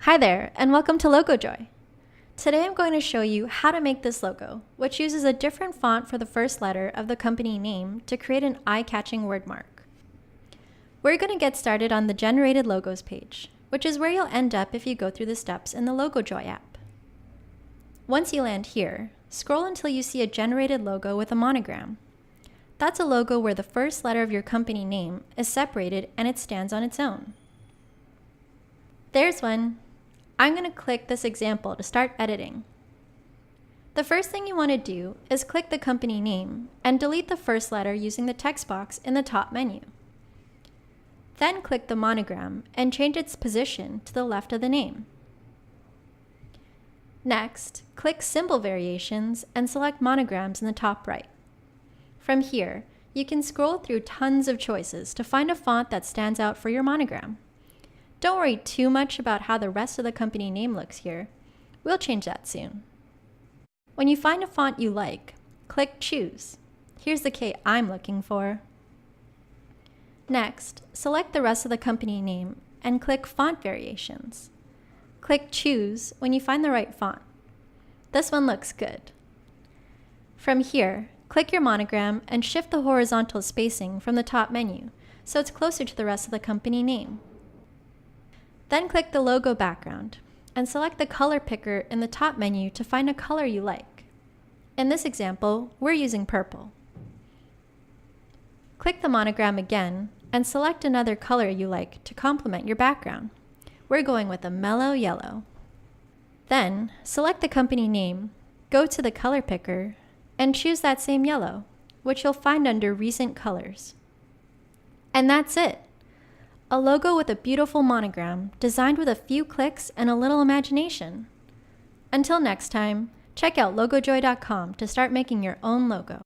Hi there, and welcome to Logojoy. Today I'm going to show you how to make this logo, which uses a different font for the first letter of the company name to create an eye-catching word mark. We're going to get started on the Generated Logos page, which is where you'll end up if you go through the steps in the Logojoy app. Once you land here, scroll until you see a generated logo with a monogram. That's a logo where the first letter of your company name is separated and it stands on its own. There's one. I'm going to click this example to start editing. The first thing you want to do is click the company name and delete the first letter using the text box in the top menu. Then click the monogram and change its position to the left of the name. Next, click Symbol Variations and select Monograms in the top right. From here, you can scroll through tons of choices to find a font that stands out for your monogram. Don't worry too much about how the rest of the company name looks here. We'll change that soon. When you find a font you like, click Choose. Here's the K I'm looking for. Next, select the rest of the company name and click Font Variations. Click Choose when you find the right font. This one looks good. From here, click your monogram and shift the horizontal spacing from the top menu so it's closer to the rest of the company name. Then click the logo background and select the color picker in the top menu to find a color you like. In this example, we're using purple. Click the monogram again and select another color you like to complement your background. We're going with a mellow yellow. Then select the company name, go to the color picker, and choose that same yellow, which you'll find under Recent Colors. And that's it! A logo with a beautiful monogram designed with a few clicks and a little imagination. Until next time, check out logojoy.com to start making your own logo.